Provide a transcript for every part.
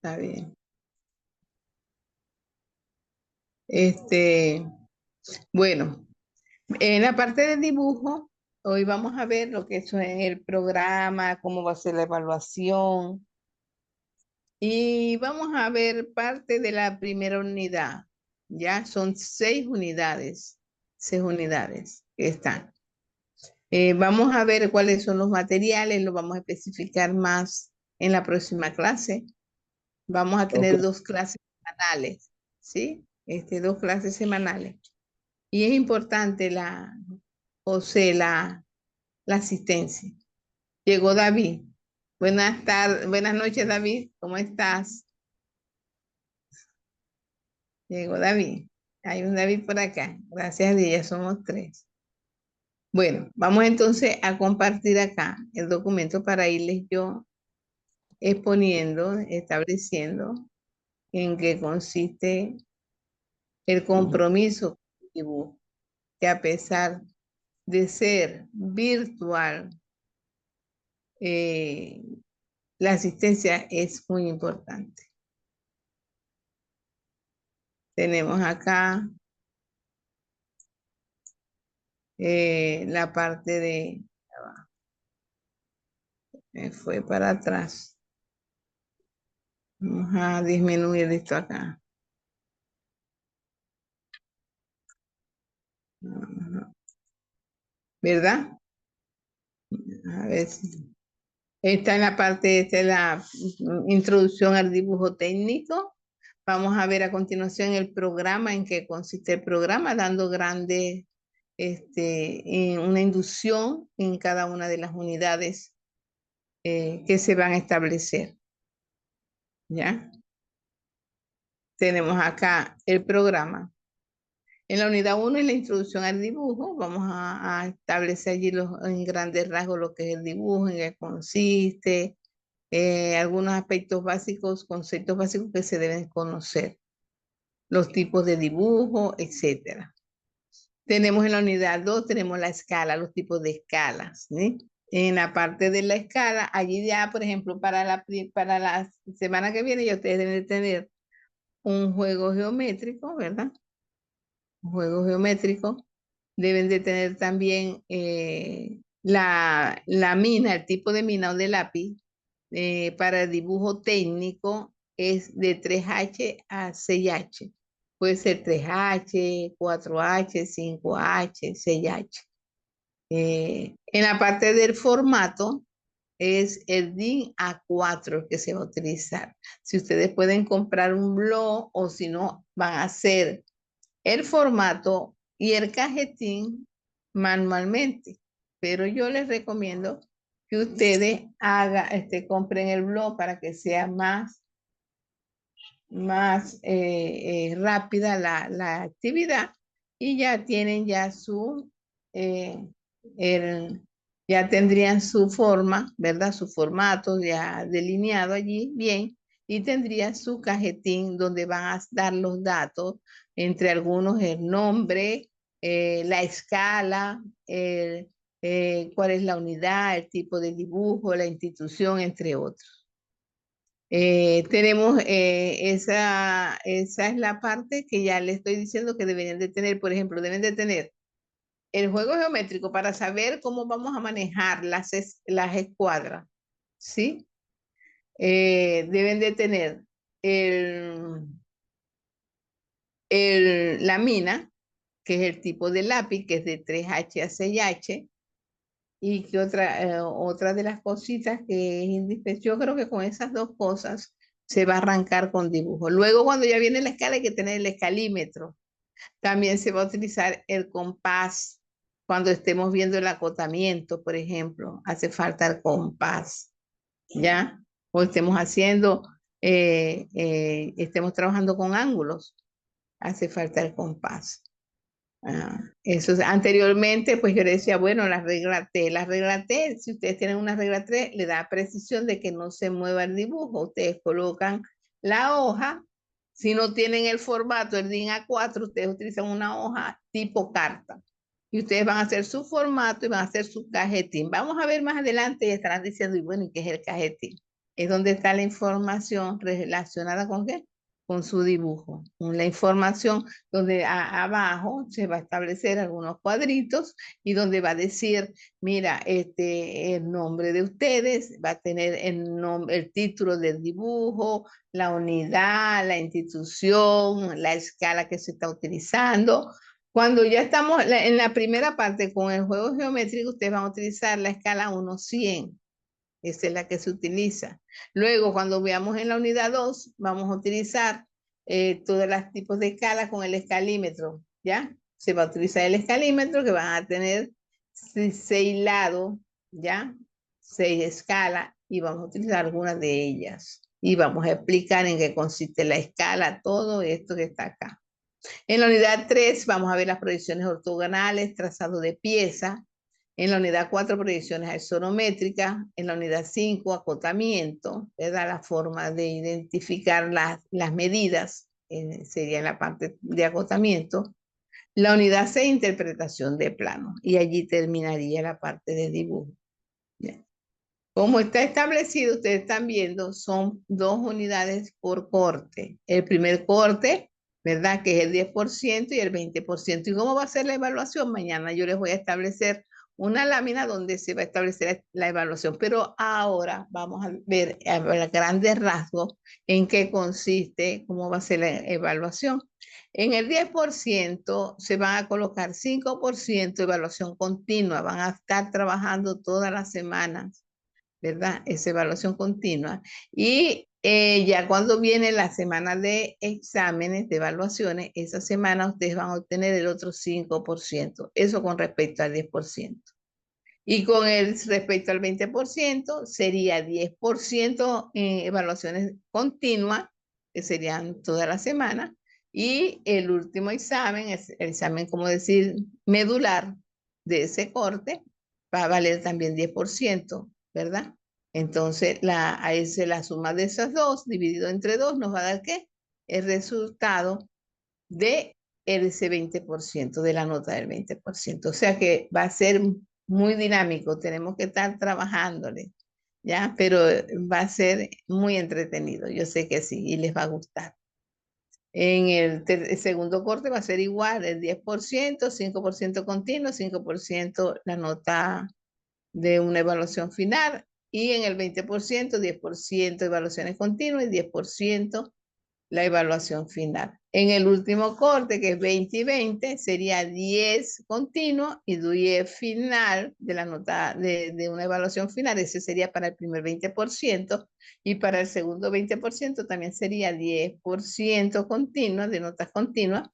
Está bien. Este, bueno, en la parte de dibujo, hoy vamos a ver lo que es el programa, cómo va a ser la evaluación y vamos a ver parte de la primera unidad. Ya son 6 unidades que están. Vamos a ver cuáles son los materiales, lo vamos a especificar más en la próxima clase. Vamos a Ok. tener 2 clases semanales, ¿sí? 2 clases semanales. Y es importante José, la asistencia. Llegó David. Buenas tardes, buenas noches, David. ¿Cómo estás? Llegó David. Hay un David por acá. Gracias a Dios, ya somos 3. Bueno, vamos entonces a compartir acá el documento para irles yo exponiendo, estableciendo en qué consiste el Ujú. compromiso con el dibujo, que a pesar de ser virtual, eh, la asistencia es muy importante. Tenemos acá la parte de, ya va, me fue para atrás. Vamos a disminuir esto acá. Ajá. ¿Verdad? A ver si. Está en la parte, esta es la introducción al dibujo técnico. Vamos a ver a continuación el programa, en qué consiste el programa, dando grandes, una inducción en cada una de las unidades que se van a establecer. ¿Ya? Tenemos acá el programa. En la unidad 1 es la introducción al dibujo. Vamos a establecer allí en grandes rasgos lo que es el dibujo, en qué consiste, algunos aspectos básicos, conceptos básicos que se deben conocer, los tipos de dibujo, etcétera. Tenemos en la unidad 2 tenemos la escala, los tipos de escalas, ¿sí? En la parte de la escala, allí ya, por ejemplo, para la semana que viene, ya ustedes deben de tener un juego geométrico, ¿verdad? Un juego geométrico. Deben de tener también la mina, el tipo de mina o de lápiz para el dibujo técnico es de 3H a 6H. Puede ser 3H, 4H, 5H, 6H. En la parte del formato es el DIN A4 que se va a utilizar. Si ustedes pueden comprar un blog o si no, van a hacer el formato y el cajetín manualmente. Pero yo les recomiendo que ustedes compren el blog para que sea más rápida la actividad y ya tienen ya eh, el- ya tendrían su forma, ¿verdad? Su formato ya delineado allí bien y tendrían su cajetín donde van a dar los datos, entre algunos el nombre, la escala, cuál es la unidad, el tipo de dibujo, la institución, entre otros. Tenemos esa es la parte que ya le estoy diciendo que deberían de tener, por ejemplo, deben de tener el juego geométrico para saber cómo vamos a manejar las escuadras, ¿sí? Deben de tener el, la mina, que es el tipo de lápiz, que es de 3H a 6H, y que otra de las cositas que es indispensable, yo creo que con esas 2 cosas se va a arrancar con dibujo. Luego, cuando ya viene la escala, hay que tener el escalímetro. También se va a utilizar el compás. Cuando estemos viendo el acotamiento, por ejemplo, hace falta el compás, ¿ya? O estemos trabajando con ángulos, hace falta el compás. Anteriormente, pues yo le decía, bueno, la regla T, si ustedes tienen una regla 3, le da precisión de que no se mueva el dibujo. Ustedes colocan la hoja, si no tienen el formato, el DIN A4, ustedes utilizan una hoja tipo carta. Y ustedes van a hacer su formato y van a hacer su cajetín. Vamos a ver más adelante y estarán diciendo, y bueno, ¿y qué es el cajetín? es donde está la información relacionada con qué, con su dibujo. La información donde abajo se va a establecer algunos cuadritos y donde va a decir, mira, el nombre de ustedes, va a tener el título del dibujo, la unidad, la institución, la escala que se está utilizando. Cuando ya estamos en la primera parte con el juego geométrico, ustedes van a utilizar la escala 1-100. Esa es la que se utiliza. Luego, cuando veamos en la unidad 2, vamos a utilizar todos los tipos de escalas con el escalímetro, ¿ya? Se va a utilizar el escalímetro que van a tener 6 lados, ¿ya? 6 escalas y vamos a utilizar algunas de ellas. Y vamos a explicar en qué consiste la escala, todo esto que está acá. En la unidad 3 vamos a ver las proyecciones ortogonales, trazado de pieza. En la unidad 4, proyecciones isométricas. En la unidad 5, acotamiento, ¿verdad? La forma de identificar las medidas, sería en la parte de acotamiento. La unidad 6, interpretación de plano. Y allí terminaría la parte de dibujo. Bien. Como está establecido, ustedes están viendo, son 2 unidades por corte. El primer corte, ¿verdad? Que es el 10% y el 20%. ¿Y cómo va a ser la evaluación? Mañana yo les voy a establecer una lámina donde se va a establecer la evaluación. Pero ahora vamos a ver a grandes rasgos en qué consiste, cómo va a ser la evaluación. En el 10% se van a colocar 5% de evaluación continua. Van a estar trabajando todas las semanas, ¿verdad? Esa evaluación continua. Y ya cuando viene la semana de exámenes, de evaluaciones, esa semana ustedes van a obtener el otro 5%. Eso con respecto al 10%. Y con el respecto al 20%, sería 10% en evaluaciones continuas, que serían toda la semana. Y el último examen, es el examen, como decir, medular de ese corte, va a valer también 10%, ¿verdad? Entonces, ahí se la suma de esas dos, dividido entre 2, nos va a dar ¿qué? El resultado de ese 20%, de la nota del 20%. O sea que va a ser muy dinámico, tenemos que estar trabajándole, ¿ya? Pero va a ser muy entretenido, yo sé que sí, y les va a gustar. En el segundo corte va a ser igual, el 10%, 5% continuo, 5% la nota de una evaluación final, y en el 20%, 10% evaluaciones continuas y 10% la evaluación final. En el último corte, que es 20 y 20, sería 10 continuo y 10 final de la nota de una evaluación final. Ese sería para el primer 20%, y para el segundo 20% también sería 10% continua, de notas continuas,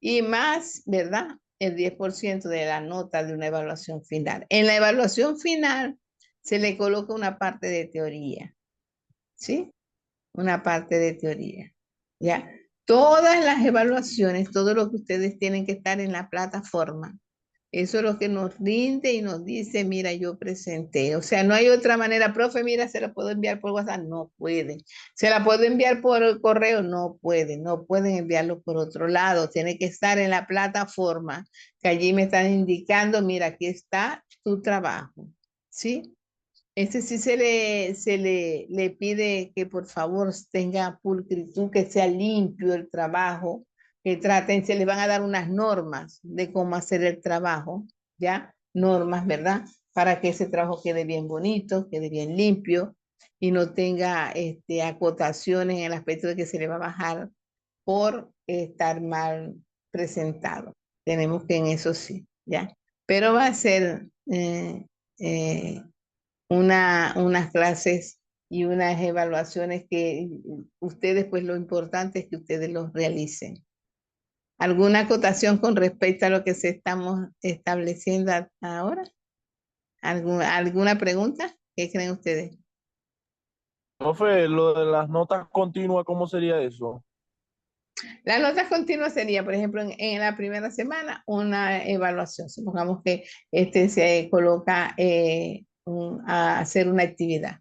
y más, ¿verdad? El 10% de la nota de una evaluación final. En la evaluación final se le coloca una parte de teoría, ¿sí? Una parte de teoría, ¿ya? Todas las evaluaciones, todo lo que ustedes tienen que estar en la plataforma, eso es lo que nos rinde y nos dice, mira, yo presenté. O sea, no hay otra manera, profe, mira, se la puedo enviar por WhatsApp, no pueden. Se la puedo enviar por correo, no pueden. No pueden enviarlo por otro lado, tiene que estar en la plataforma, que allí me están indicando, mira, aquí está tu trabajo, ¿sí? Sí le pide que por favor tenga pulcritud, que sea limpio el trabajo, que traten, se les van a dar unas normas de cómo hacer el trabajo, ¿ya? Normas, ¿verdad? Para que ese trabajo quede bien bonito, quede bien limpio y no tenga acotaciones en el aspecto de que se le va a bajar por estar mal presentado. Tenemos que en eso sí, ¿ya? Pero va a ser eh, unas clases y unas evaluaciones que ustedes, pues lo importante es que ustedes los realicen. ¿Alguna acotación con respecto a lo que se estamos estableciendo ahora? ¿Alguna pregunta? ¿Qué creen ustedes? Profe, lo de las notas continuas, ¿cómo sería eso? Las notas continuas sería, por ejemplo, en la primera semana, una evaluación. Supongamos que se coloca a hacer una actividad.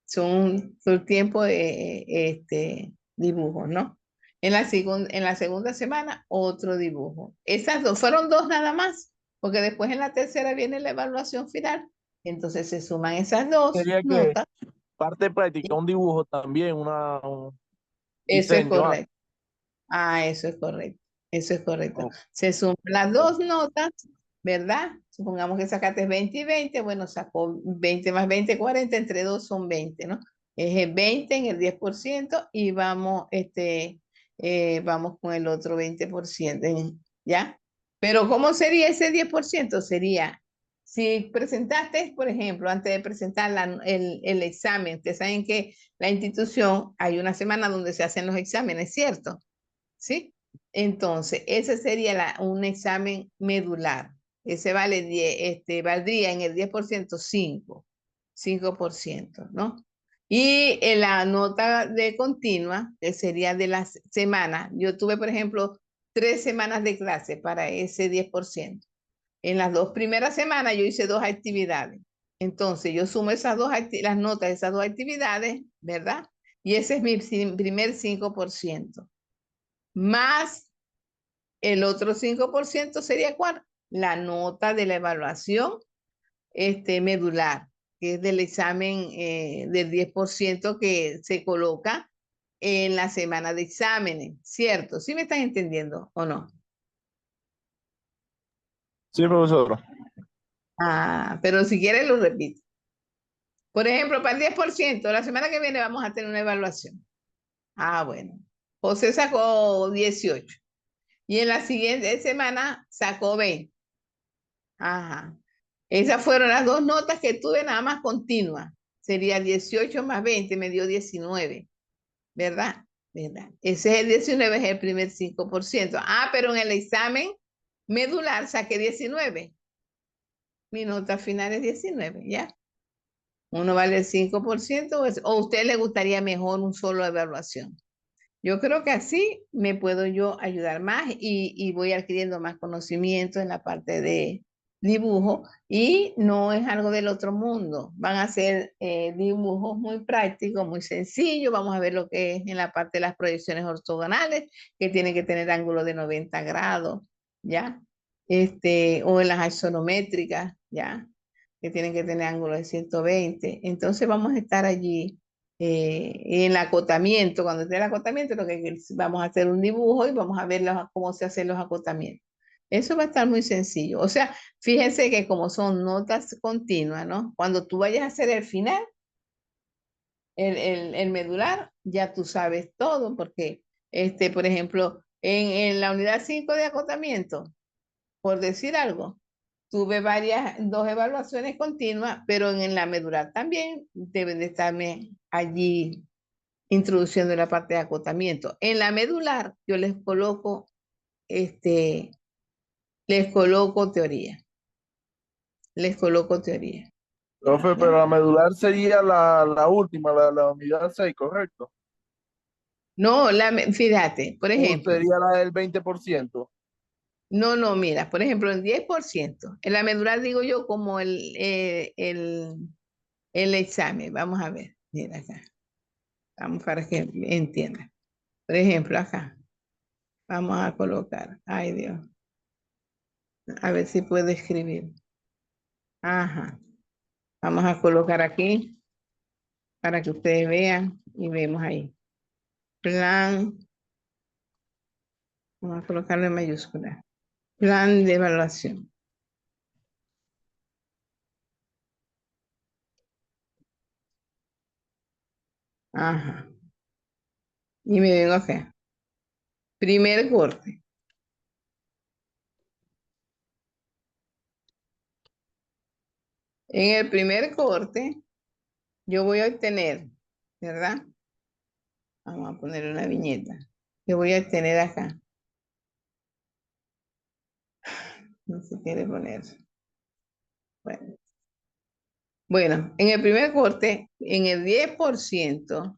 Son todo el tiempo de dibujos, ¿no? En la segunda semana, otro dibujo. Esas dos, fueron dos nada más, porque después en la tercera viene la evaluación final. Entonces se suman esas dos Sería que notas. parte práctica, un dibujo también, un Eso es diseño. correcto. Ah, eso es correcto. Eso es correcto. Oh, Se suman las dos notas, ¿verdad? Supongamos que sacaste 20 y 20, bueno, sacó 20 más 20, 40, entre dos son 20, ¿no? Es el 20 en el 10% y vamos, vamos con el otro 20%, ¿ya? Pero ¿cómo sería ese 10%? Sería, si presentaste, por ejemplo, antes de presentar el examen, ustedes saben que la institución, hay una semana donde se hacen los exámenes, ¿cierto? ¿Sí? Entonces, ese sería un examen medular. Ese vale 10, valdría en el 10% 5%, ¿no? Y en la nota de continua, que sería de las semanas, yo tuve, por ejemplo, 3 semanas de clase para ese 10%. En las 2 primeras semanas yo hice 2 actividades. Entonces, yo sumo las notas de esas 2 actividades, ¿verdad? Y ese es mi primer 5%. Más el otro 5% sería ¿cuál? La nota de la evaluación medular, que es del examen del 10% que se coloca en la semana de exámenes, ¿cierto? ¿Sí me están entendiendo o no? sí, profesor. Ah, pero si quieres lo repito. Por ejemplo, para el 10%, la semana que viene vamos a tener una evaluación. Ah, bueno. José sacó 18 y en la siguiente semana sacó 20. Ajá. Esas fueron las dos notas que tuve nada más continuas. Sería 18 más 20 me dio 19, ¿verdad? ¿Verdad? Ese es el 19, es el primer 5%. Ah, pero en el examen medular saqué 19. Mi nota final es 19, ¿ya? Uno vale el 5% o a usted le gustaría mejor un solo evaluación. Yo creo que así me puedo yo ayudar más y voy adquiriendo más conocimiento en la parte de dibujo y no es algo del otro mundo. Van a ser dibujos muy prácticos, muy sencillos. Vamos a ver lo que es en la parte de las proyecciones ortogonales, que tienen que tener ángulo de 90 grados, ¿ya? O en las isométricas, ¿ya? Que tienen que tener ángulo de 120. Entonces vamos a estar allí en el acotamiento. Cuando esté el acotamiento, lo que vamos a hacer un dibujo y vamos a ver cómo se hacen los acotamientos. Eso va a estar muy sencillo. O sea, fíjense que como son notas continuas, ¿no? Cuando tú vayas a hacer el final, el medular, ya tú sabes todo, porque, por ejemplo, en la unidad 5 de acotamiento, por decir algo, tuve dos evaluaciones continuas, pero en la medular también deben de estarme allí introduciendo la parte de acotamiento. En la medular yo este, les coloco teoría, les coloco teoría. Profe, ¿Ya? pero la medular sería la última, la unidad 6, ¿correcto? No, fíjate, por O ejemplo, sería la del 20%. no, no, mira, por ejemplo, el 10%, en la medular digo yo como el examen, vamos a ver, mira acá, vamos para que entiendan. Por ejemplo, acá, vamos a colocar, ay Dios, a ver si puedo escribir. Ajá, vamos a colocar aquí para que ustedes vean y vemos ahí. Plan, vamos a colocarlo en mayúscula. Plan de evaluación. Ajá. Y me vengo acá. Primer corte. En el primer corte, yo voy a obtener, ¿verdad? Vamos a poner una viñeta. Yo voy a obtener acá. No se quiere poner. Bueno. Bueno, en el primer corte, en el 10%,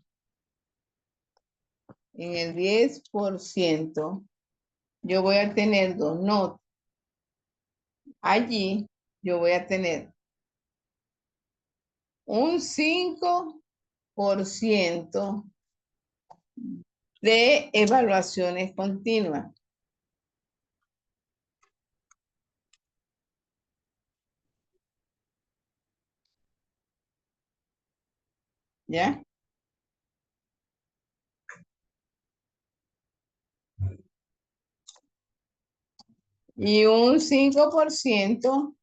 yo voy a tener dos notas. Allí yo voy a tener un 5% de evaluaciones continuas. ¿ya? Y un 5%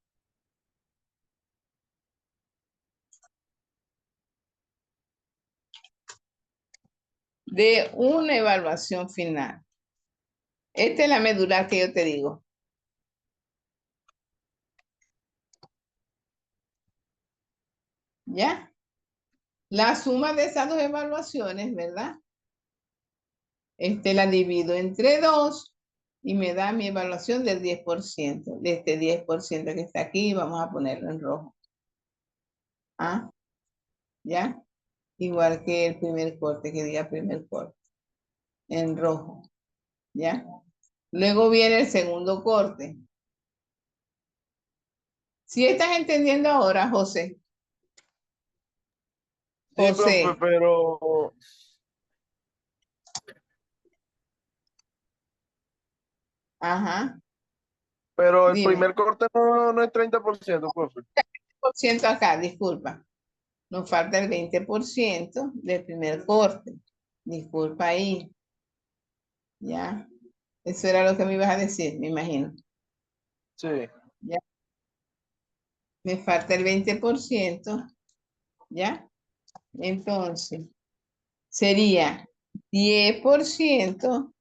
de una evaluación final. Esta es la medular que yo te digo. ¿Ya? La suma de esas dos evaluaciones, ¿verdad? La divido entre 2 y me da mi evaluación del 10%. De este 10% que está aquí, vamos a ponerlo en rojo. ¿Ah? ¿Ya? Igual que el primer corte, que diga primer corte. En rojo. ¿Ya? Luego viene el segundo corte. Si estás entendiendo ahora, José. Sí, profe, José. Ajá. pero el Dime. primer corte no es 30%, profe. Por ciento acá, disculpa. Nos falta el 20% del primer corte. Disculpa ahí. ¿Ya? Eso era lo que me ibas a decir, me imagino. Sí. ¿Ya? Me falta el 20%. ¿Ya? Entonces, sería 10%.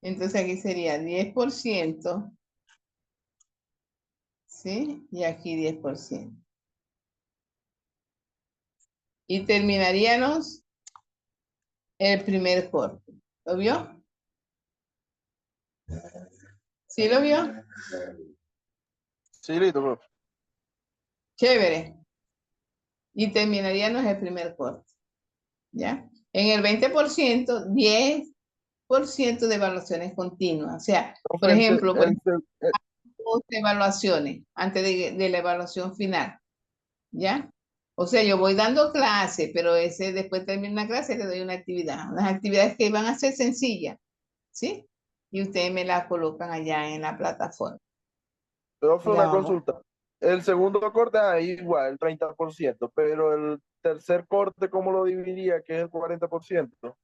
Entonces aquí sería 10%. ¿Sí? Y aquí 10%. Y terminaríamos el primer corte. ¿Lo vio? ¿Sí lo vio? Sí, listo, profe. Chévere. Y terminaríamos el primer corte. ¿Ya? En el 20%, 10% de evaluaciones continuas. O sea, por Profe, ejemplo, pues, dos evaluaciones antes de la evaluación final. ¿Ya? O sea, yo voy dando clase, pero después termino una clase, le doy una actividad. Unas actividades que van a ser sencillas, ¿sí? Y ustedes me las colocan allá en la plataforma. profe, Y la una vamos. consulta. El segundo corte, igual, el 30%, pero el tercer corte, ¿cómo lo dividiría? Que es el 40%.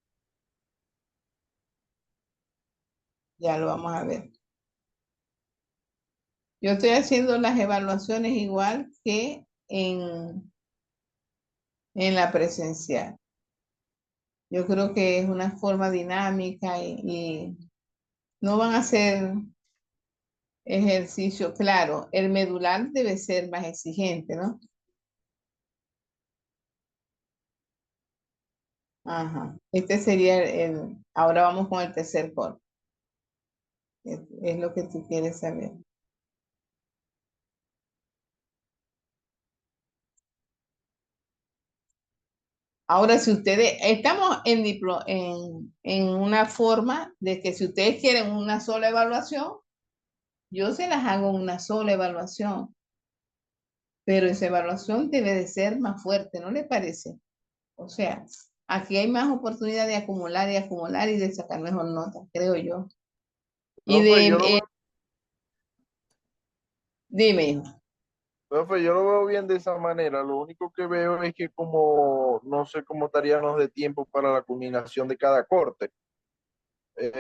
Ya lo vamos a ver. Yo estoy haciendo las evaluaciones igual que en la presencial. Yo creo que es una forma dinámica y no van a ser ejercicio. Claro, el medular debe ser más exigente, ¿no? Ajá. Este sería ahora vamos con el tercer corte. Es lo que tú quieres saber. Ahora, si ustedes, estamos en una forma de que si ustedes quieren una sola evaluación, yo se las hago una sola evaluación, pero esa evaluación debe de ser más fuerte, ¿no le parece? O sea, aquí hay más oportunidad de acumular y de sacar mejor nota, creo yo. Y Profe, yo lo veo, dime, hijo. profe, yo lo veo bien de esa manera. Lo único que veo es que como no sé cómo estaríamos de tiempo para la culminación de cada corte.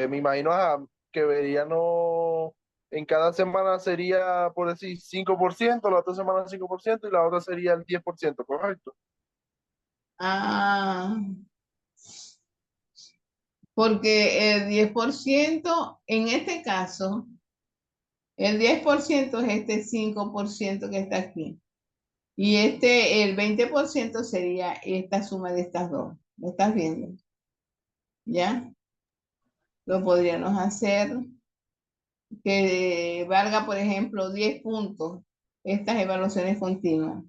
Me imagino que verían en cada semana sería, por decir, 5%, la otra semana 5% y la otra sería el 10%, ¿correcto? Ah, porque el 10% en este caso, el 10% es este 5% que está aquí. Y el 20% sería esta suma de estas dos. ¿Lo estás viendo? ¿Ya? Lo podríamos hacer que valga, por ejemplo, 10 puntos estas evaluaciones continuas.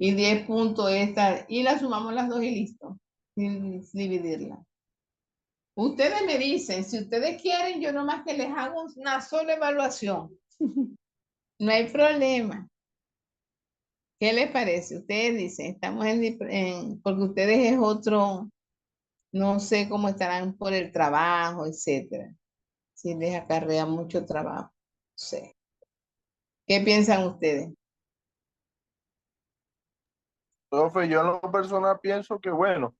Y 10 puntos esta, y la sumamos las dos y listo, sin dividirla. Ustedes me dicen, si ustedes quieren, yo nomás que les hago una sola evaluación. No hay problema. ¿Qué les parece? Ustedes dicen, estamos porque ustedes es otro, no sé cómo estarán por el trabajo, etcétera. Si les acarrea mucho trabajo. No sé. ¿Qué piensan ustedes? Profe, yo en lo personal pienso que, bueno,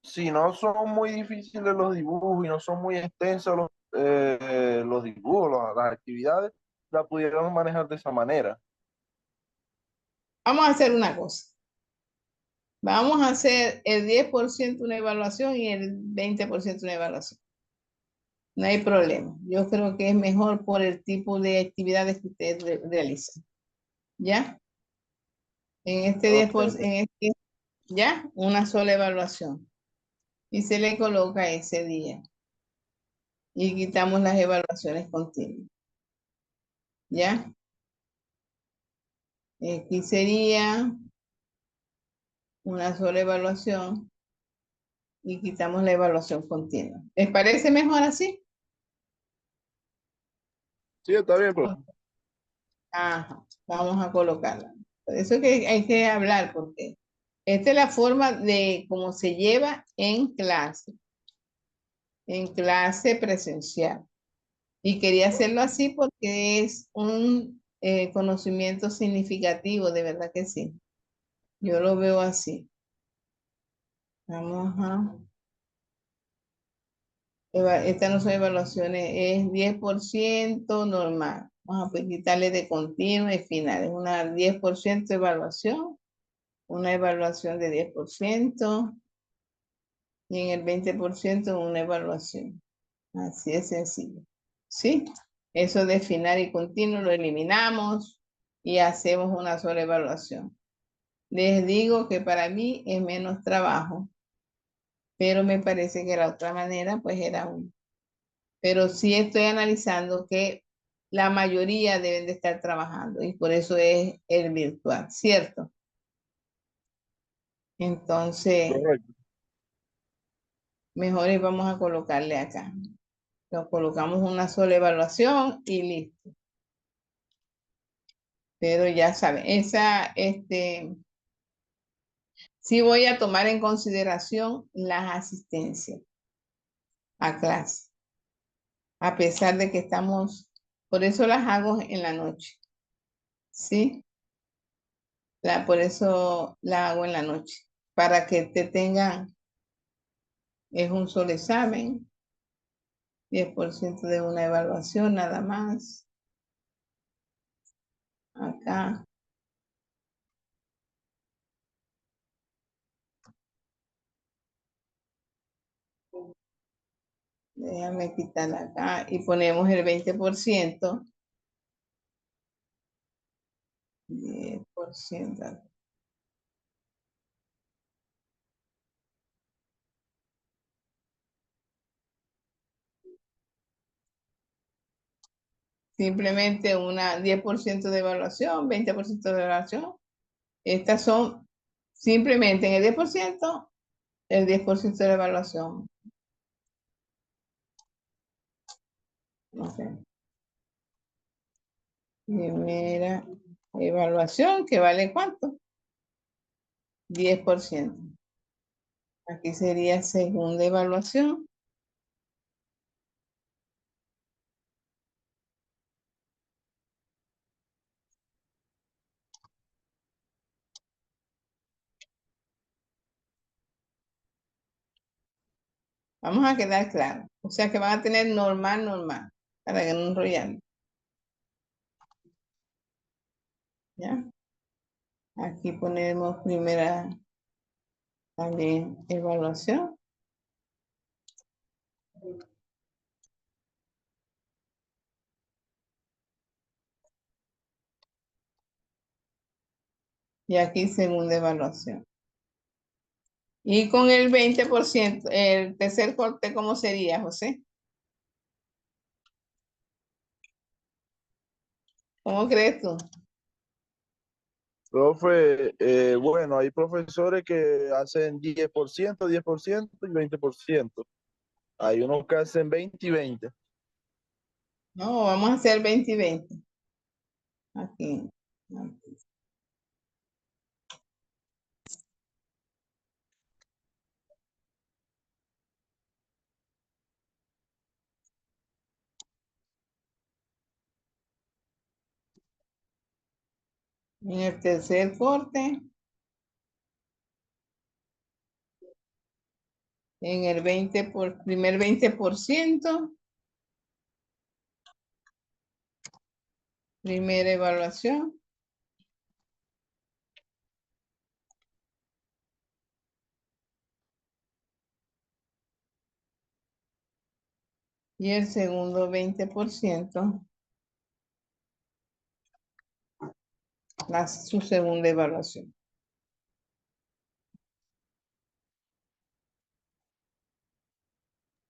si no son muy difíciles los dibujos y no son muy extensos los dibujos, las actividades, la pudiéramos manejar de esa manera. Vamos a hacer una cosa. Vamos a hacer el 10% una evaluación y el 20% una evaluación. No hay problema. Yo creo que es mejor por el tipo de actividades que ustedes realizan. ¿Ya? En este Ok, 10%, ya, una sola evaluación. Y se le coloca ese día. Y quitamos las evaluaciones continuas. ¿Ya? Aquí sería una sola evaluación y quitamos la evaluación continua. ¿Les parece mejor así? sí, está bien, profe. Ajá, vamos a colocarla. Por eso es que hay que hablar, porque esta es la forma de cómo se lleva en clase presencial. Y quería hacerlo así porque es un conocimiento significativo, de verdad que sí. Yo lo veo así. Vamos a... Estas no son evaluaciones, es 10% normal. Vamos a quitarle de continuo y final. Es una 10% evaluación, una evaluación de 10% y en el 20% una evaluación. Así es sencillo. ¿Sí? Eso de final y continuo lo eliminamos y hacemos una sola evaluación. Les digo que para mí es menos trabajo, pero me parece que la otra manera pues era un... Pero sí estoy analizando que la mayoría deben de estar trabajando y por eso es el virtual, ¿cierto? Entonces, Correcto. mejor vamos a colocarle acá. Lo colocamos una sola evaluación y listo. Pero ya saben, sí voy a tomar en consideración las asistencias a clase, a pesar de que estamos, por eso las hago en la noche, ¿sí? Por eso la hago en la noche, para que te tengan, es un solo examen, 10% de una evaluación nada más, acá, déjame quitar acá y ponemos el 20%, 10%. Simplemente una 10% de evaluación, 20% de evaluación. Estas son simplemente en el 10% de la evaluación. Ok. Primera evaluación, que vale ¿cuánto? 10%. Aquí sería segunda evaluación. Vamos a quedar claro. O sea que van a tener normal, normal, para que no enrollen. ¿Ya? Aquí ponemos primera también evaluación. Y aquí segunda evaluación. Y con el 20%, el tercer corte, ¿cómo sería, José? ¿Cómo crees tú? Profe, bueno, hay profesores que hacen 10% y 20%. Hay unos que hacen 20 y 20. No, vamos a hacer 20 y 20. Aquí. En el tercer corte, en el primer 20%, primera evaluación. Y el segundo 20%, su segunda evaluación.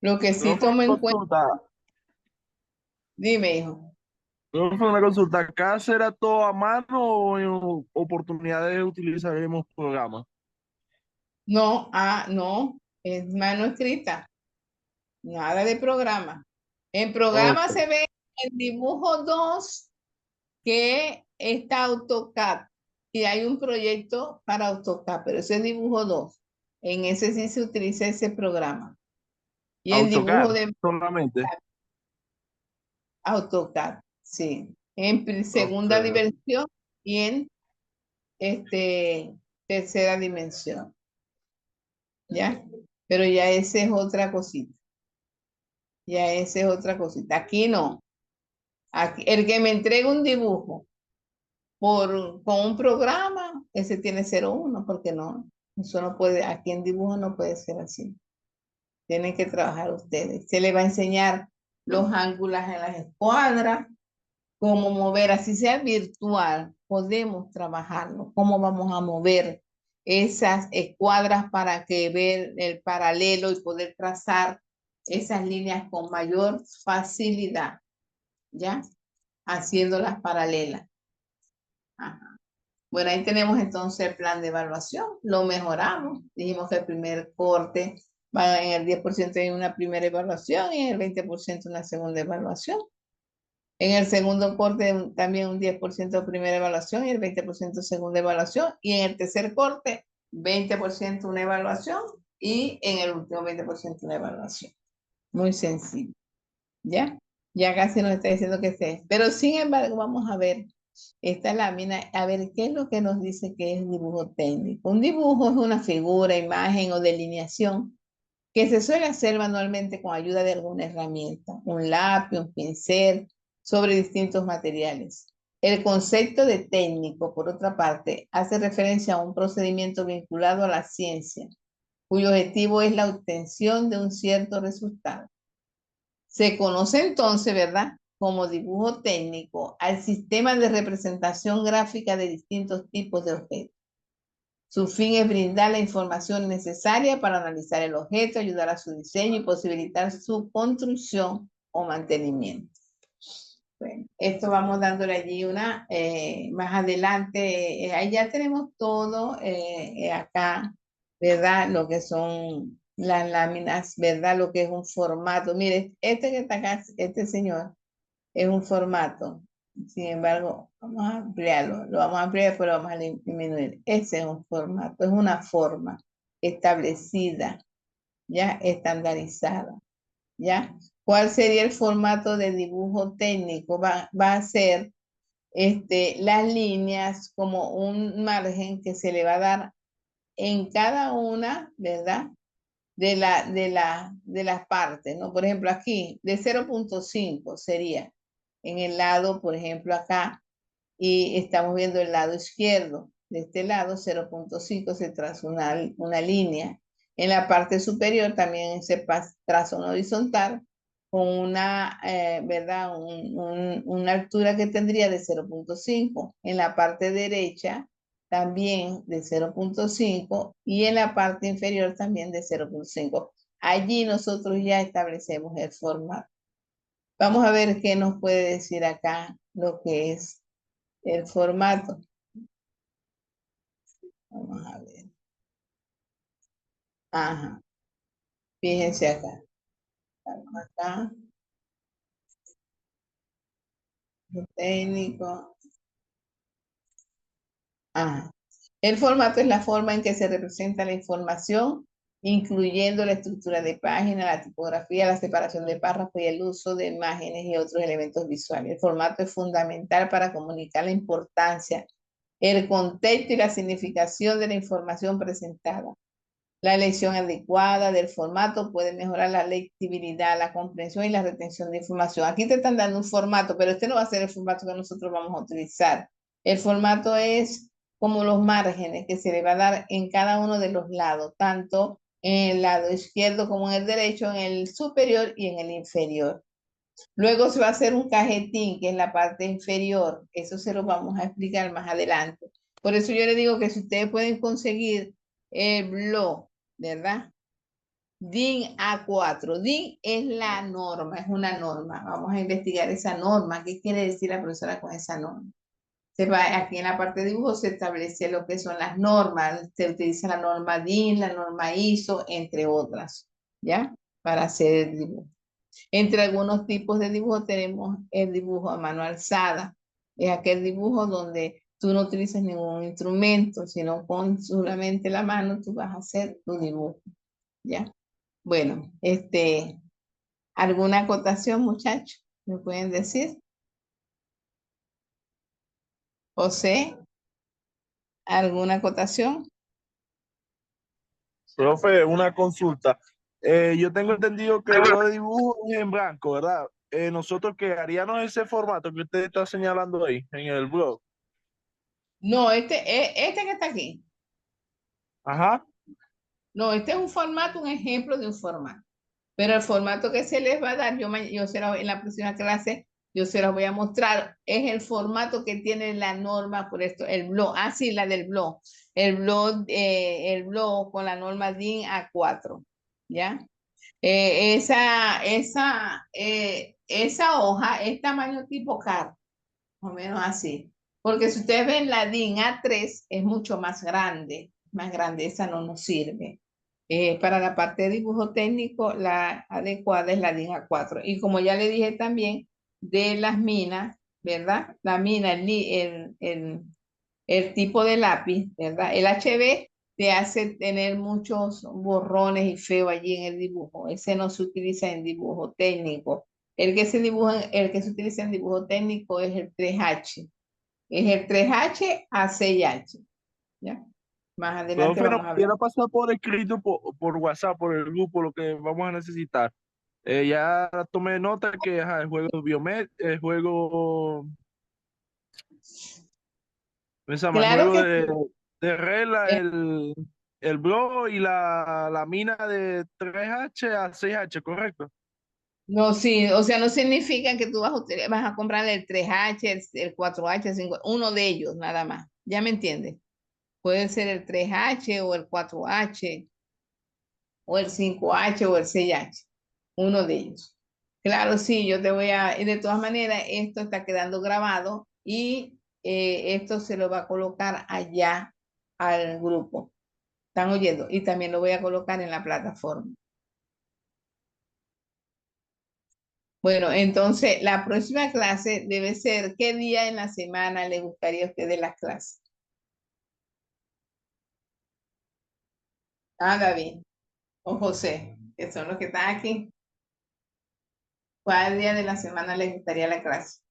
Lo que sí Profe, tomo en cuenta, consulta, dime, hijo. profe, una consulta. ¿Acá será todo a mano o en oportunidades utilizaremos programas? No, no, es mano escrita, nada de programa. En programa Ok, se ve el dibujo 2 que está AutoCAD y hay un proyecto para AutoCAD, pero ese es dibujo 2. En ese sí se utiliza ese programa. Y en dibujo AutoCAD de solamente. AutoCAD, sí. En Ok, segunda dimensión y en tercera dimensión, ¿ya? Pero ya esa es otra cosita. Ya esa es otra cosita. Aquí no. Aquí, el que me entrega un dibujo con un programa, ese tiene 0,1, porque no, eso no puede, aquí en dibujo no puede ser así. Tienen que trabajar ustedes. Se les va a enseñar los ángulos en las escuadras, cómo mover, así sea virtual, podemos trabajarlo, cómo vamos a mover esas escuadras para que ver el paralelo y poder trazar esas líneas con mayor facilidad, ¿ya? Haciendo las paralelas. Ajá. Bueno, ahí tenemos entonces el plan de evaluación, lo mejoramos, dijimos que el primer corte va en el 10% en una primera evaluación y en el 20% una segunda evaluación. En el segundo corte también un 10% primera evaluación y el 20% segunda evaluación. Y en el tercer corte, 20% una evaluación y en el último 20% una evaluación. Muy sencillo, ¿ya? Ya casi nos está diciendo que sí. Pero sin embargo, vamos a ver esta lámina, a ver qué es lo que nos dice que es dibujo técnico. Un dibujo es una figura, imagen o delineación que se suele hacer manualmente con ayuda de alguna herramienta, un lápiz, un pincel, sobre distintos materiales. El concepto de técnico, por otra parte, hace referencia a un procedimiento vinculado a la ciencia, cuyo objetivo es la obtención de un cierto resultado. Se conoce entonces, ¿verdad?, como dibujo técnico al sistema de representación gráfica de distintos tipos de objetos. Su fin es brindar la información necesaria para analizar el objeto, ayudar a su diseño y posibilitar su construcción o mantenimiento. Bueno, esto vamos dándole allí una, más adelante, ahí ya tenemos todo acá, ¿verdad? Lo que son las láminas, ¿verdad? Lo que es un formato. Mire, este que está acá, este señor, es un formato. Sin embargo, vamos a ampliarlo. Lo vamos a ampliar, pero vamos a disminuir. Ese es un formato, es una forma establecida, ya estandarizada, ¿ya? ¿Cuál sería el formato de dibujo técnico? Va a ser las líneas como un margen que se le va a dar en cada una, ¿verdad? De las partes, ¿no? Por ejemplo, aquí de 0,5 sería en el lado, por ejemplo, acá, y estamos viendo el lado izquierdo. De este lado, 0,5 se traza una línea. En la parte superior también se traza una horizontal con una, ¿verdad? Una altura que tendría de 0,5. En la parte derecha también de 0,5 y en la parte inferior también de 0,5. Allí nosotros ya establecemos el formato. Vamos a ver qué nos puede decir acá lo que es el formato. Vamos a ver. Ajá. Fíjense acá. Vamos acá. Técnico. Ajá. El formato es la forma en que se representa la información, incluyendo la estructura de página, la tipografía, la separación de párrafos y el uso de imágenes y otros elementos visuales. El formato es fundamental para comunicar la importancia, el contexto y la significación de la información presentada. La elección adecuada del formato puede mejorar la legibilidad, la comprensión y la retención de información. Aquí te están dando un formato, pero este no va a ser el formato que nosotros vamos a utilizar. El formato es como los márgenes que se le va a dar en cada uno de los lados, tanto en el lado izquierdo como en el derecho, en el superior y en el inferior. Luego se va a hacer un cajetín, que es la parte inferior. Eso se lo vamos a explicar más adelante. Por eso yo le digo que si ustedes pueden conseguir el blog, ¿verdad? DIN A4. DIN es la norma, es una norma. Vamos a investigar esa norma. ¿Qué quiere decir la profesora con esa norma? Aquí en la parte de dibujo se establece lo que son las normas. Se utiliza la norma DIN, la norma ISO, entre otras, ¿ya? Para hacer el dibujo. Entre algunos tipos de dibujo tenemos el dibujo a mano alzada. Es aquel dibujo donde tú no utilizas ningún instrumento, sino con solamente la mano tú vas a hacer tu dibujo. ¿Ya? Bueno, ¿alguna acotación, muchachos? ¿Me pueden decir? José, ¿alguna acotación? Profe, una consulta. Yo tengo entendido que el blog de dibujo es en blanco, ¿verdad? Nosotros que haríamos ese formato que usted está señalando ahí, en el blog. No, este que está aquí. Ajá. No, este es un formato, un ejemplo de un formato. Pero el formato que se les va a dar, en la próxima clase, yo se los voy a mostrar, es el formato que tiene la norma por esto, el blog, sí, la del blog, el blog con la norma DIN A4, ¿ya? Esa hoja es tamaño tipo carta, más o menos así. Porque si ustedes ven la DIN A3 es mucho más grande, esa no nos sirve. Para la parte de dibujo técnico, la adecuada es la DIN A4. Y como ya le dije también, de las minas, ¿verdad? La mina, el tipo de lápiz, ¿verdad? El HB te hace tener muchos borrones y feo allí en el dibujo. Ese no se utiliza en dibujo técnico. El que se utiliza en dibujo técnico es el 3H. Es el 3H a 6H. ¿Ya? Más adelante Profe, ¿nos vamos a hablar. pudiera pasar por escrito, por WhatsApp, por el grupo, lo que vamos a necesitar? Ya tomé nota que ajá, el juego Biomed, el juego, ¿cómo se llama? El Claro juego que sí. de regla, Eh, el blog y la mina de 3H a 6H, ¿correcto? No, sí, o sea, no significa que tú vas a comprar el 3H, el 4H, el 5, uno de ellos nada más. ¿Ya me entiendes? Puede ser el 3H o el 4H o el 5H o el 6H, uno de ellos. Claro, sí, yo te voy a, y de todas maneras, esto está quedando grabado y esto se lo va a colocar allá al grupo. ¿Están oyendo? Y también lo voy a colocar en la plataforma. Bueno, entonces la próxima clase debe ser, ¿qué día en la semana le gustaría a ustedes las clases? Ah, David o José, que son los que están aquí. ¿Cuál día de la semana les gustaría la clase?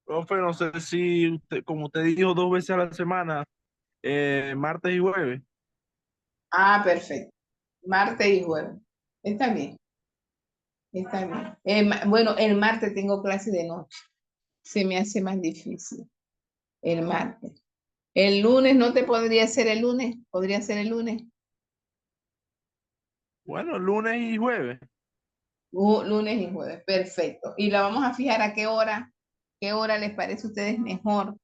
Profe, no sé si usted, como usted dijo, 2 veces a la semana, martes y jueves. Ah, perfecto. Martes y jueves. Está bien, está bien. Bueno, el martes tengo clase de noche. Se me hace más difícil el martes. El lunes no te podría ser el lunes, podría ser el lunes. Bueno, lunes y jueves. Lunes y jueves, perfecto. Y la vamos a fijar a qué hora les parece a ustedes mejor,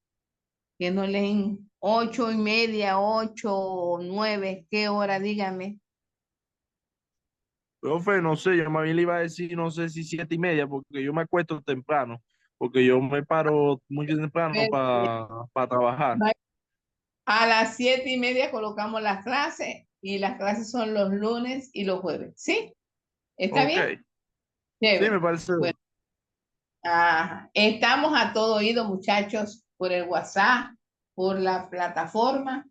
que no leen 8:30, 8 o 9, qué hora, díganme. Profe, no sé, yo más bien le iba a decir, no sé si 7:30, porque yo me acuesto temprano. porque yo me paro muy temprano para trabajar. A las 7:30 colocamos las clases y las clases son los lunes y los jueves. ¿Sí? ¿Está Ok, bien? sí, me Chévere. parece. Bueno, estamos a todo oído, muchachos, por el WhatsApp, por la plataforma.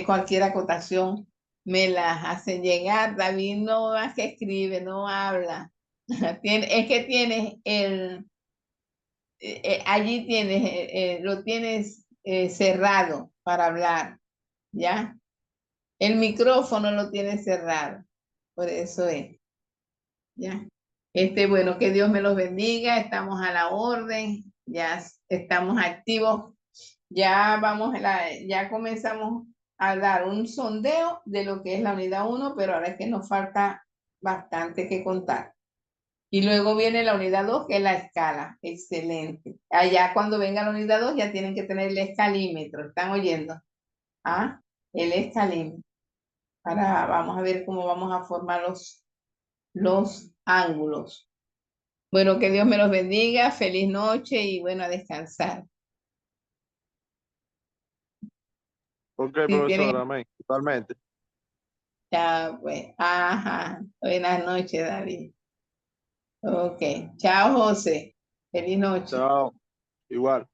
Cualquier acotación me las hacen llegar. David no más que escribe, no habla. Es que tienes allí tienes, lo tienes cerrado para hablar, ¿ya? El micrófono lo tienes cerrado, por eso es, ¿ya? Bueno, que Dios me los bendiga, estamos a la orden, ya estamos activos, ya comenzamos a dar un sondeo de lo que es la unidad uno, pero ahora es que nos falta bastante que contar. Y luego viene la unidad 2 que es la escala. Excelente. Allá cuando venga la unidad 2 ya tienen que tener el escalímetro. ¿Están oyendo? ¿Ah? El escalímetro. Ahora vamos a ver cómo vamos a formar los ángulos. Bueno, que Dios me los bendiga. Feliz noche y bueno, a descansar. Ok, Si tienen, profesor, amén, totalmente. ya, pues, ajá. Buenas noches, David. Ok. Chao, José. Feliz noche. Chao, igual.